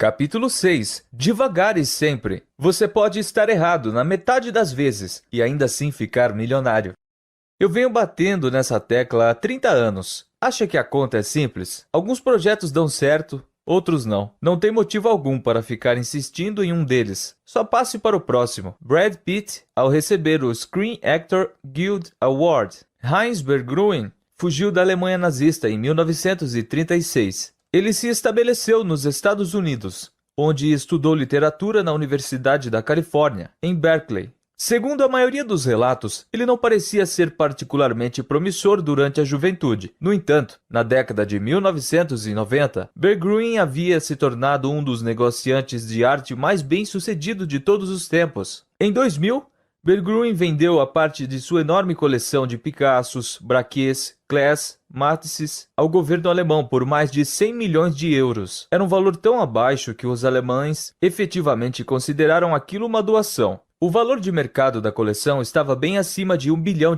Capítulo 6. Devagar e sempre. Você pode estar errado na metade das vezes e ainda assim ficar milionário. Eu venho batendo nessa tecla há 30 anos. Acha que a conta é simples? Alguns projetos dão certo, outros não. Não tem motivo algum para ficar insistindo em um deles. Só passe para o próximo. Brad Pitt, ao receber o Screen Actor Guild Award. Heinz Berggruen fugiu da Alemanha nazista em 1936. Ele se estabeleceu nos Estados Unidos, onde estudou literatura na Universidade da Califórnia, em Berkeley. Segundo a maioria dos relatos, ele não parecia ser particularmente promissor durante a juventude. No entanto, na década de 1990, Berggruen havia se tornado um dos negociantes de arte mais bem-sucedido de todos os tempos. Em 2000, Berggruen vendeu a parte de sua enorme coleção de Picassos, Braques, Klees, Matisses ao governo alemão por mais de 100 milhões de euros. Era um valor tão abaixo que os alemães efetivamente consideraram aquilo uma doação. O valor de mercado da coleção estava bem acima de $1 bilhão.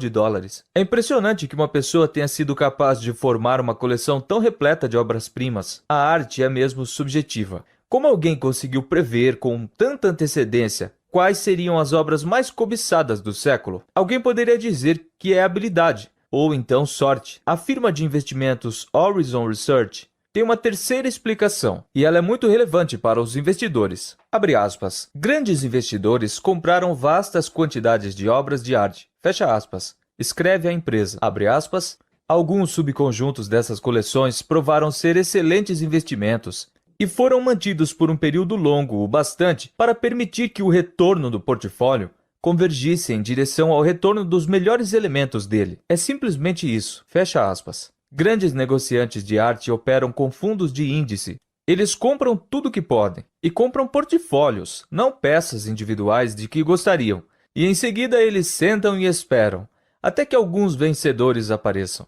É impressionante que uma pessoa tenha sido capaz de formar uma coleção tão repleta de obras-primas. A arte é mesmo subjetiva. Como alguém conseguiu prever com tanta antecedência quais seriam as obras mais cobiçadas do século? Alguém poderia dizer que é habilidade, ou então sorte. A firma de investimentos Horizon Research tem uma terceira explicação, e ela é muito relevante para os investidores. Abre aspas. Grandes investidores compraram vastas quantidades de obras de arte. Fecha aspas. Escreve a empresa. Abre aspas. Alguns subconjuntos dessas coleções provaram ser excelentes investimentos e foram mantidos por um período longo o bastante para permitir que o retorno do portfólio convergisse em direção ao retorno dos melhores elementos dele. É simplesmente isso. Fecha aspas. Grandes negociantes de arte operam com fundos de índice. Eles compram tudo que podem e compram portfólios, não peças individuais de que gostariam. E em seguida eles sentam e esperam, até que alguns vencedores apareçam.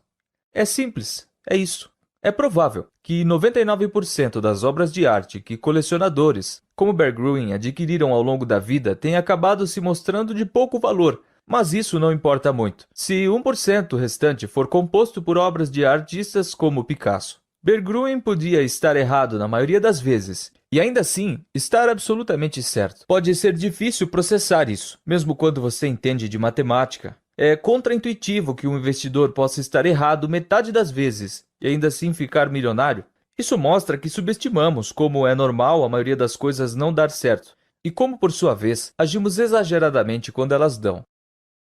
É simples, é isso. É provável que 99% das obras de arte que colecionadores como Berggruen adquiriram ao longo da vida tenha acabado se mostrando de pouco valor, mas isso não importa muito, se 1% restante for composto por obras de artistas como Picasso. Berggruen podia estar errado na maioria das vezes, e ainda assim estar absolutamente certo. Pode ser difícil processar isso, mesmo quando você entende de matemática. É contraintuitivo que um investidor possa estar errado metade das vezes e ainda assim ficar milionário. Isso mostra que subestimamos como é normal a maioria das coisas não dar certo, e como, por sua vez, agimos exageradamente quando elas dão.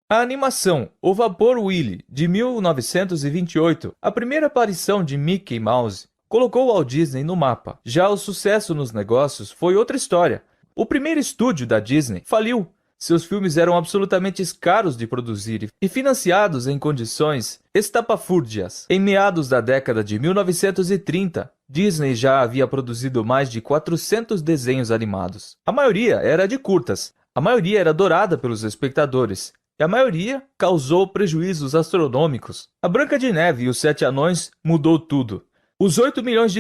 A animação O Vapor Willie, de 1928, a primeira aparição de Mickey Mouse, colocou Walt Disney no mapa. Já o sucesso nos negócios foi outra história. O primeiro estúdio da Disney faliu. Seus filmes eram absolutamente caros de produzir e financiados em condições estapafúrdias. Em meados da década de 1930, Disney já havia produzido mais de 400 desenhos animados. A maioria era de curtas, a maioria era adorada pelos espectadores, e a maioria causou prejuízos astronômicos. A Branca de Neve e os Sete Anões mudou tudo. Os $8 milhões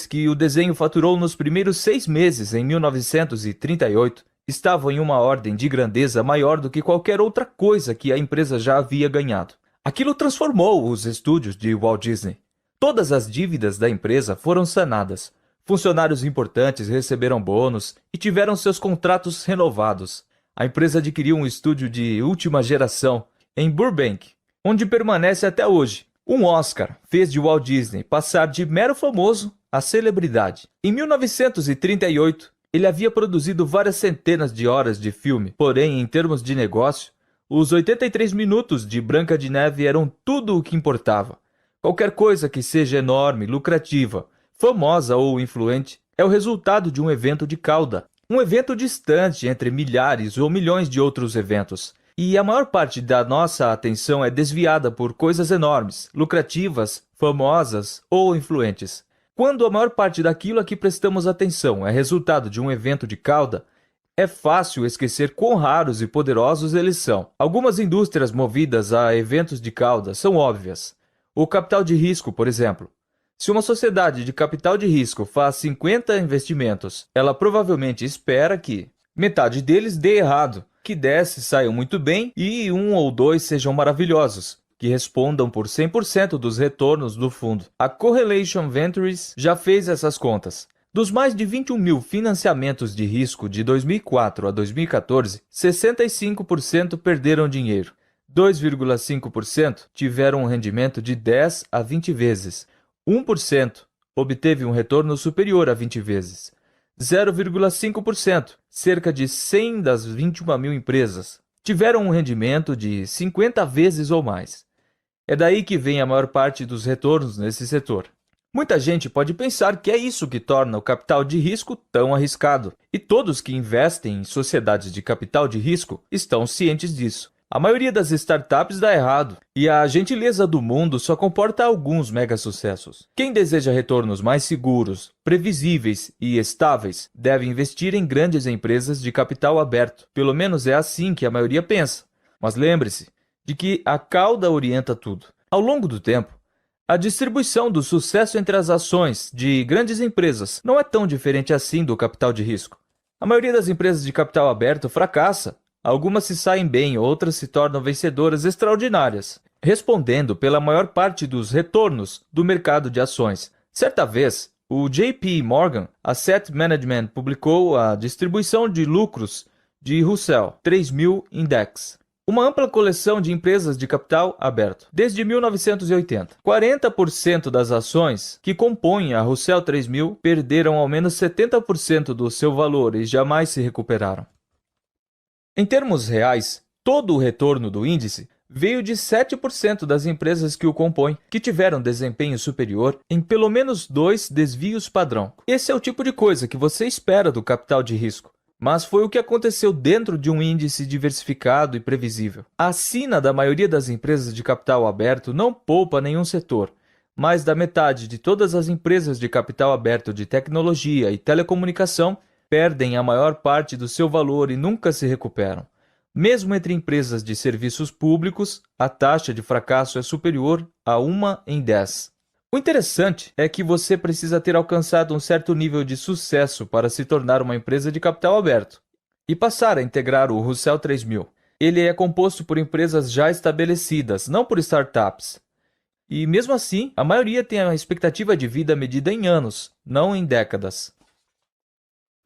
que o desenho faturou nos primeiros 6 meses em 1938 estavam em uma ordem de grandeza maior do que qualquer outra coisa que a empresa já havia ganhado. Aquilo transformou os estúdios de Walt Disney. Todas as dívidas da empresa foram sanadas. Funcionários importantes receberam bônus e tiveram seus contratos renovados. A empresa adquiriu um estúdio de última geração em Burbank, onde permanece até hoje. Um Oscar fez de Walt Disney passar de mero famoso a celebridade. Em 1938, ele havia produzido várias centenas de horas de filme, porém, em termos de negócio, os 83 minutos de Branca de Neve eram tudo o que importava. Qualquer coisa que seja enorme, lucrativa, famosa ou influente é o resultado de um evento de cauda. Um evento distante entre milhares ou milhões de outros eventos. E a maior parte da nossa atenção é desviada por coisas enormes, lucrativas, famosas ou influentes. Quando a maior parte daquilo a que prestamos atenção é resultado de um evento de cauda, é fácil esquecer quão raros e poderosos eles são. Algumas indústrias movidas a eventos de cauda são óbvias. O capital de risco, por exemplo. Se uma sociedade de capital de risco faz 50 investimentos, ela provavelmente espera que metade deles dê errado, que 10 saiam muito bem e 1 ou 2 sejam maravilhosos, que respondam por 100% dos retornos do fundo. A Correlation Ventures já fez essas contas. Dos mais de 21 mil financiamentos de risco de 2004 a 2014, 65% perderam dinheiro. 2,5% tiveram um rendimento de 10 a 20 vezes. 1% obteve um retorno superior a 20 vezes. 0,5%, cerca de 100 das 21 mil empresas, tiveram um rendimento de 50 vezes ou mais. É daí que vem a maior parte dos retornos nesse setor. Muita gente pode pensar que é isso que torna o capital de risco tão arriscado, e todos que investem em sociedades de capital de risco estão cientes disso. A maioria das startups dá errado, e a gentileza do mundo só comporta alguns mega-sucessos. Quem deseja retornos mais seguros, previsíveis e estáveis, deve investir em grandes empresas de capital aberto. Pelo menos é assim que a maioria pensa. Mas lembre-se de que a cauda orienta tudo. Ao longo do tempo, a distribuição do sucesso entre as ações de grandes empresas não é tão diferente assim do capital de risco. A maioria das empresas de capital aberto fracassa. Algumas se saem bem, outras se tornam vencedoras extraordinárias, respondendo pela maior parte dos retornos do mercado de ações. Certa vez, o JP Morgan Asset Management publicou a distribuição de lucros de Russell 3000 Index, uma ampla coleção de empresas de capital aberto. Desde 1980, 40% das ações que compõem a Russell 3000 perderam ao menos 70% do seu valor e jamais se recuperaram. Em termos reais, todo o retorno do índice veio de 7% das empresas que o compõem, que tiveram desempenho superior em pelo menos 2 desvios padrão. Esse é o tipo de coisa que você espera do capital de risco, mas foi o que aconteceu dentro de um índice diversificado e previsível. A sina da maioria das empresas de capital aberto não poupa nenhum setor. Mais da metade de todas as empresas de capital aberto de tecnologia e telecomunicação perdem a maior parte do seu valor e nunca se recuperam. Mesmo entre empresas de serviços públicos, a taxa de fracasso é superior a 1 em 10. O interessante é que você precisa ter alcançado um certo nível de sucesso para se tornar uma empresa de capital aberto e passar a integrar o Russell 3000. Ele é composto por empresas já estabelecidas, não por startups. E mesmo assim, a maioria tem a expectativa de vida medida em anos, não em décadas.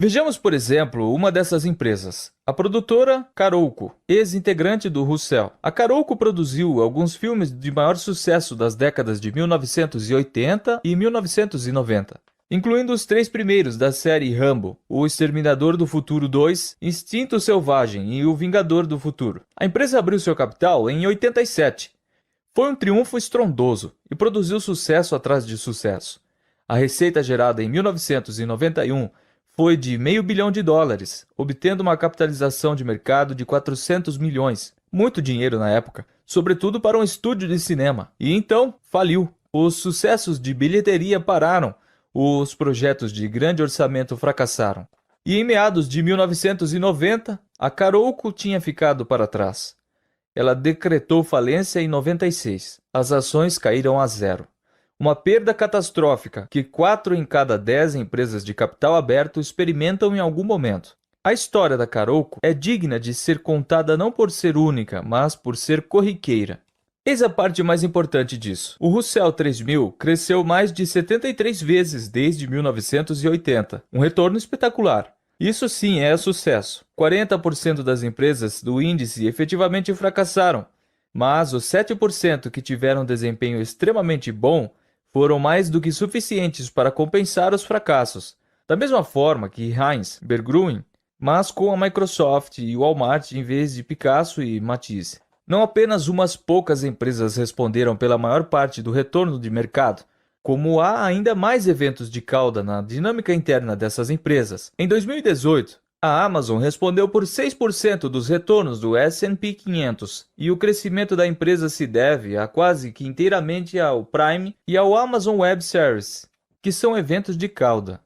Vejamos, por exemplo, uma dessas empresas, a produtora Carolco, ex-integrante do Russell. A Carolco produziu alguns filmes de maior sucesso das décadas de 1980 e 1990, incluindo os 3 primeiros da série Rambo, O Exterminador do Futuro 2, Instinto Selvagem e O Vingador do Futuro. A empresa abriu seu capital em 87. Foi um triunfo estrondoso e produziu sucesso atrás de sucesso. A receita gerada em 1991 foi de $500 milhão, obtendo uma capitalização de mercado de 400 milhões. Muito dinheiro na época, sobretudo para um estúdio de cinema. E então, faliu. Os sucessos de bilheteria pararam. Os projetos de grande orçamento fracassaram. E em meados de 1990, a Carolco tinha ficado para trás. Ela decretou falência em 96. As ações caíram a 0. Uma perda catastrófica que 4 em cada 10 empresas de capital aberto experimentam em algum momento. A história da Carolco é digna de ser contada não por ser única, mas por ser corriqueira. Eis a parte mais importante disso. O Russell 3000 cresceu mais de 73 vezes desde 1980, um retorno espetacular. Isso sim é sucesso. 40% das empresas do índice efetivamente fracassaram, mas os 7% que tiveram desempenho extremamente bom foram mais do que suficientes para compensar os fracassos, da mesma forma que Heinz, Berggruen, mas com a Microsoft e Walmart em vez de Picasso e Matisse. Não apenas umas poucas empresas responderam pela maior parte do retorno de mercado, como há ainda mais eventos de cauda na dinâmica interna dessas empresas. Em 2018, a Amazon respondeu por 6% dos retornos do S&P 500 e o crescimento da empresa se deve a quase que inteiramente ao Prime e ao Amazon Web Services, que são eventos de cauda.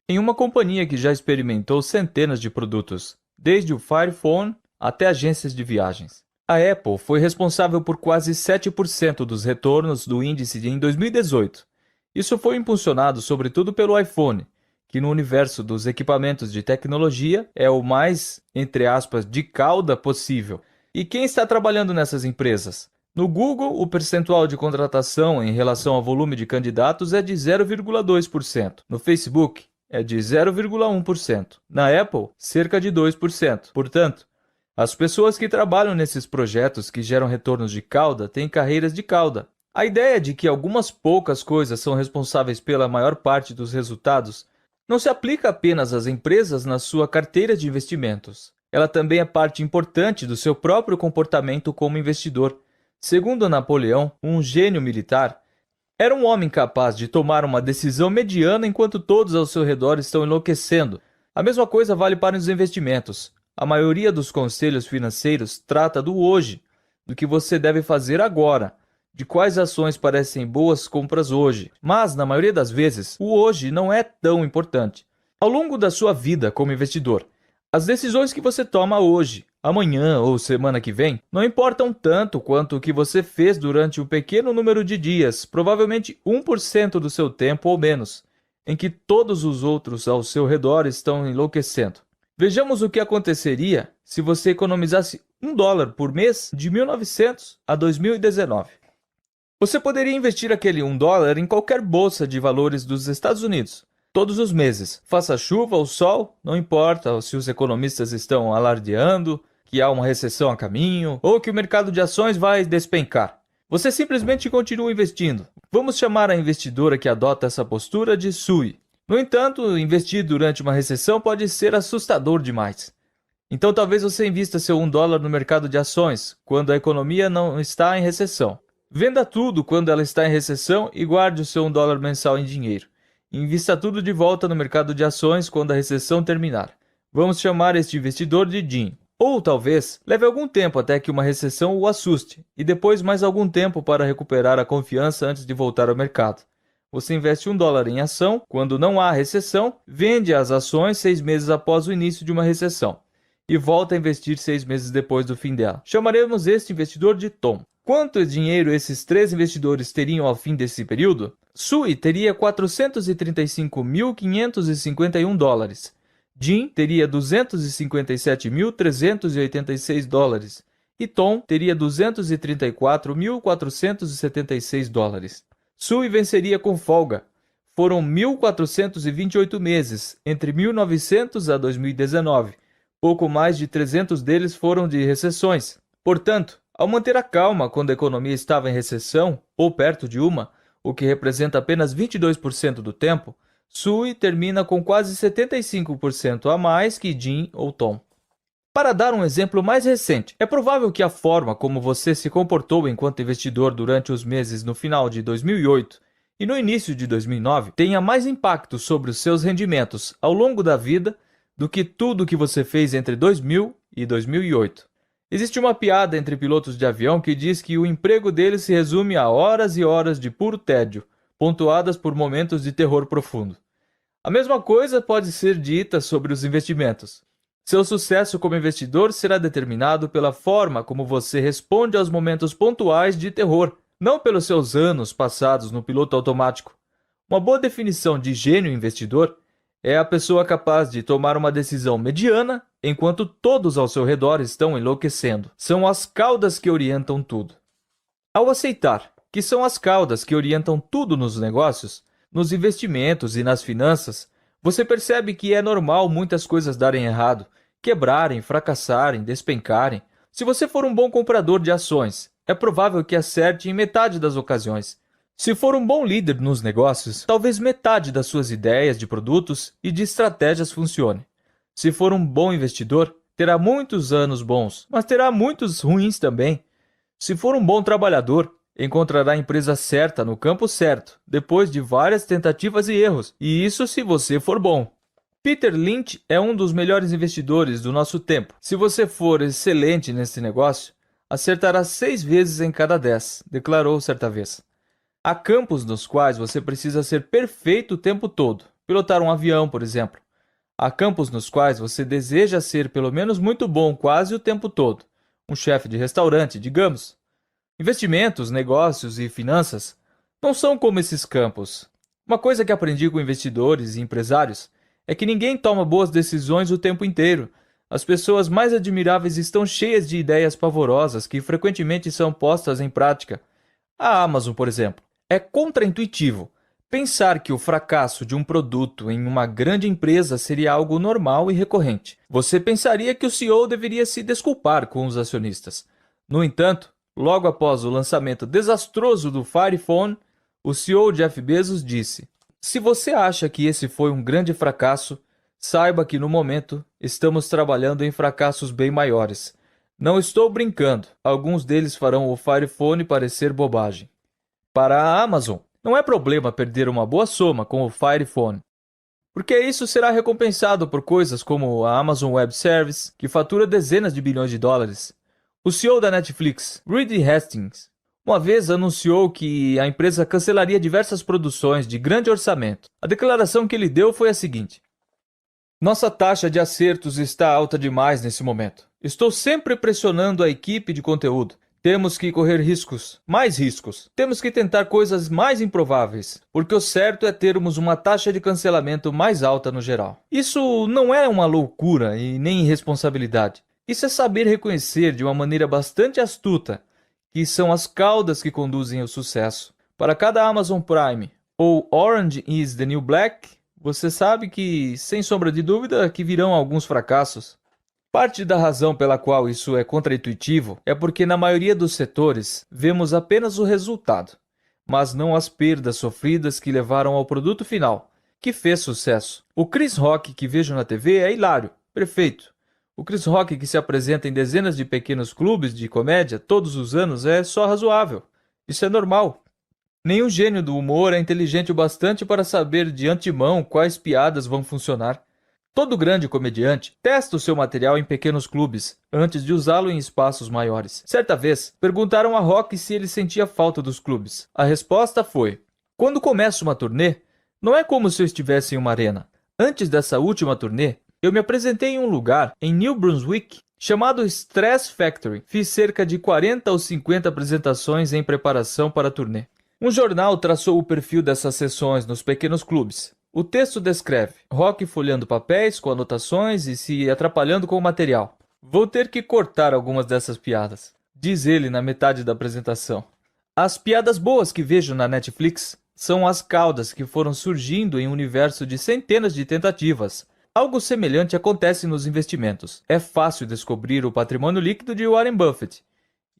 Em uma companhia que já experimentou centenas de produtos, desde o Fire Phone até agências de viagens. A Apple foi responsável por quase 7% dos retornos do índice em 2018. Isso foi impulsionado sobretudo pelo iPhone, que no universo dos equipamentos de tecnologia é o mais, entre aspas, de cauda possível. E quem está trabalhando nessas empresas? No Google, o percentual de contratação em relação ao volume de candidatos é de 0,2%. No Facebook, é de 0,1%. Na Apple, cerca de 2%. Portanto, as pessoas que trabalham nesses projetos que geram retornos de cauda têm carreiras de cauda. A ideia de que algumas poucas coisas são responsáveis pela maior parte dos resultados não se aplica apenas às empresas na sua carteira de investimentos. Ela também é parte importante do seu próprio comportamento como investidor. Segundo Napoleão, um gênio militar, era um homem capaz de tomar uma decisão mediana enquanto todos ao seu redor estão enlouquecendo. A mesma coisa vale para os investimentos. A maioria dos conselhos financeiros trata do hoje, do que você deve fazer agora, de quais ações parecem boas compras hoje. Mas, na maioria das vezes, o hoje não é tão importante. Ao longo da sua vida como investidor, as decisões que você toma hoje, amanhã ou semana que vem, não importam tanto quanto o que você fez durante um pequeno número de dias, provavelmente 1% do seu tempo ou menos, em que todos os outros ao seu redor estão enlouquecendo. Vejamos o que aconteceria se você economizasse $1 por mês de 1900 a 2019. Você poderia investir aquele $1 em qualquer bolsa de valores dos Estados Unidos, todos os meses. Faça chuva ou sol, não importa se os economistas estão alardeando que há uma recessão a caminho ou que o mercado de ações vai despencar. Você simplesmente continua investindo. Vamos chamar a investidora que adota essa postura de SUI. No entanto, investir durante uma recessão pode ser assustador demais. Então talvez você invista seu $1 no mercado de ações, quando a economia não está em recessão. Venda tudo quando ela está em recessão e guarde o seu $1 mensal em dinheiro. Invista tudo de volta no mercado de ações quando a recessão terminar. Vamos chamar este investidor de Jim. Ou talvez leve algum tempo até que uma recessão o assuste e depois mais algum tempo para recuperar a confiança antes de voltar ao mercado. Você investe $1 em ação quando não há recessão, vende as ações 6 meses após o início de uma recessão e volta a investir 6 meses depois do fim dela. Chamaremos este investidor de Tom. Quanto dinheiro esses 3 investidores teriam ao fim desse período? Sui teria $435.551. Jim teria $257.386 e Tom teria $234.476. Sui venceria com folga. Foram 1.428 meses, entre 1900 a 2019. Pouco mais de 300 deles foram de recessões. Portanto, ao manter a calma quando a economia estava em recessão, ou perto de uma, o que representa apenas 22% do tempo, Sui termina com quase 75% a mais que Jim ou Tom. Para dar um exemplo mais recente, é provável que a forma como você se comportou enquanto investidor durante os meses no final de 2008 e no início de 2009 tenha mais impacto sobre os seus rendimentos ao longo da vida do que tudo o que você fez entre 2000 e 2008. Existe uma piada entre pilotos de avião que diz que o emprego deles se resume a horas e horas de puro tédio, pontuadas por momentos de terror profundo. A mesma coisa pode ser dita sobre os investimentos. Seu sucesso como investidor será determinado pela forma como você responde aos momentos pontuais de terror, não pelos seus anos passados no piloto automático. Uma boa definição de gênio investidor é a pessoa capaz de tomar uma decisão mediana enquanto todos ao seu redor estão enlouquecendo. São as caudas que orientam tudo. Ao aceitar que são as caudas que orientam tudo nos negócios, nos investimentos e nas finanças, você percebe que é normal muitas coisas darem errado, quebrarem, fracassarem, despencarem. Se você for um bom comprador de ações, é provável que acerte em metade das ocasiões. Se for um bom líder nos negócios, talvez metade das suas ideias de produtos e de estratégias funcione. Se for um bom investidor, terá muitos anos bons, mas terá muitos ruins também. Se for um bom trabalhador, encontrará a empresa certa no campo certo, depois de várias tentativas e erros, e isso se você for bom. Peter Lynch é um dos melhores investidores do nosso tempo. Se você for excelente nesse negócio, acertará 6 vezes em cada 10, declarou certa vez. Há campos nos quais você precisa ser perfeito o tempo todo. Pilotar um avião, por exemplo. Há campos nos quais você deseja ser pelo menos muito bom quase o tempo todo. Um chefe de restaurante, digamos. Investimentos, negócios e finanças não são como esses campos. Uma coisa que aprendi com investidores e empresários é que ninguém toma boas decisões o tempo inteiro. As pessoas mais admiráveis estão cheias de ideias pavorosas que frequentemente são postas em prática. A Amazon, por exemplo, é contraintuitivo Pensar que o fracasso de um produto em uma grande empresa seria algo normal e recorrente. Você pensaria que o CEO deveria se desculpar com os acionistas. No entanto, logo após o lançamento desastroso do Fire Phone, o CEO Jeff Bezos disse: "Se você acha que esse foi um grande fracasso, saiba que no momento estamos trabalhando em fracassos bem maiores. Não estou brincando, alguns deles farão o Fire Phone parecer bobagem." Para a Amazon, não é problema perder uma boa soma com o Fire Phone, porque isso será recompensado por coisas como a Amazon Web Service, que fatura dezenas de bilhões de dólares. O CEO da Netflix, Reed Hastings, uma vez anunciou que a empresa cancelaria diversas produções de grande orçamento. A declaração que ele deu foi a seguinte: "Nossa taxa de acertos está alta demais nesse momento. Estou sempre pressionando a equipe de conteúdo. Temos que correr riscos, mais riscos. Temos que tentar coisas mais improváveis, porque o certo é termos uma taxa de cancelamento mais alta no geral." Isso não é uma loucura e nem irresponsabilidade. Isso é saber reconhecer de uma maneira bastante astuta que são as caudas que conduzem ao sucesso. Para cada Amazon Prime ou Orange is the New Black, você sabe que, sem sombra de dúvida, que virão alguns fracassos. Parte da razão pela qual isso é contraintuitivo é porque na maioria dos setores vemos apenas o resultado, mas não as perdas sofridas que levaram ao produto final, que fez sucesso. O Chris Rock que vejo na TV é hilário, perfeito. O Chris Rock que se apresenta em dezenas de pequenos clubes de comédia todos os anos é só razoável. Isso é normal. Nenhum gênio do humor é inteligente o bastante para saber de antemão quais piadas vão funcionar. Todo grande comediante testa o seu material em pequenos clubes, antes de usá-lo em espaços maiores. Certa vez, perguntaram a Rock se ele sentia falta dos clubes. A resposta foi: "Quando começo uma turnê, não é como se eu estivesse em uma arena. Antes dessa última turnê, eu me apresentei em um lugar, em New Brunswick, chamado Stress Factory. Fiz cerca de 40 ou 50 apresentações em preparação para a turnê." Um jornal traçou o perfil dessas sessões nos pequenos clubes. O texto descreve Rock folheando papéis com anotações e se atrapalhando com o material. "Vou ter que cortar algumas dessas piadas", diz ele na metade da apresentação. As piadas boas que vejo na Netflix são as caudas que foram surgindo em um universo de centenas de tentativas. Algo semelhante acontece nos investimentos. É fácil descobrir o patrimônio líquido de Warren Buffett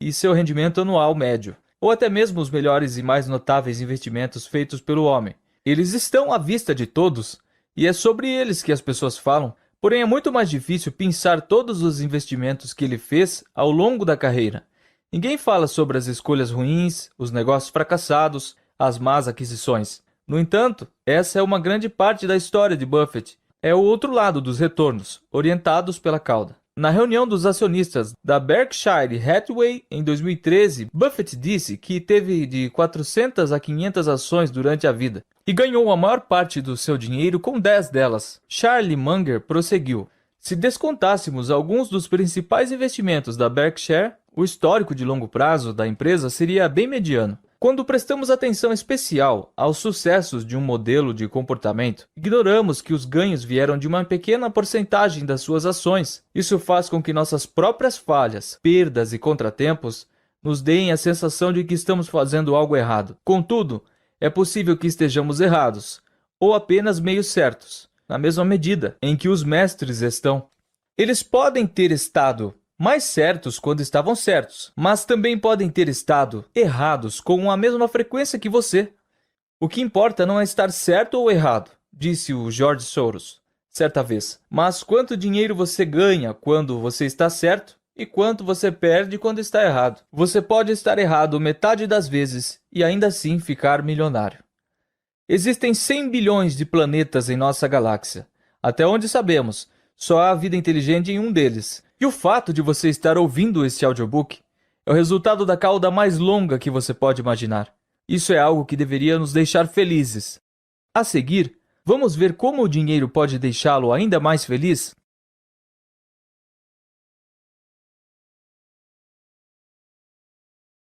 e seu rendimento anual médio, ou até mesmo os melhores e mais notáveis investimentos feitos pelo homem. Eles estão à vista de todos, e é sobre eles que as pessoas falam, porém é muito mais difícil pensar todos os investimentos que ele fez ao longo da carreira. Ninguém fala sobre as escolhas ruins, os negócios fracassados, as más aquisições. No entanto, essa é uma grande parte da história de Buffett. É o outro lado dos retornos, orientados pela cauda. Na reunião dos acionistas da Berkshire Hathaway em 2013, Buffett disse que teve de 400 a 500 ações durante a vida e ganhou a maior parte do seu dinheiro com 10 delas. Charlie Munger prosseguiu: "Se descontássemos alguns dos principais investimentos da Berkshire, o histórico de longo prazo da empresa seria bem mediano. Quando prestamos atenção especial aos sucessos de um modelo de comportamento, ignoramos que os ganhos vieram de uma pequena porcentagem das suas ações. Isso faz com que nossas próprias falhas, perdas e contratempos nos deem a sensação de que estamos fazendo algo errado. Contudo, é possível que estejamos errados, ou apenas meio certos, na mesma medida em que os mestres estão. Eles podem ter estado mais certos quando estavam certos, mas também podem ter estado errados com a mesma frequência que você. O que importa não é estar certo ou errado", disse o George Soros certa vez, "mas quanto dinheiro você ganha quando você está certo e quanto você perde quando está errado. Você pode estar errado metade das vezes e ainda assim ficar milionário." Existem 100 bilhões de planetas em nossa galáxia. Até onde sabemos, só há vida inteligente em um deles. E o fato de você estar ouvindo este audiobook é o resultado da cauda mais longa que você pode imaginar. Isso é algo que deveria nos deixar felizes. A seguir, vamos ver como o dinheiro pode deixá-lo ainda mais feliz?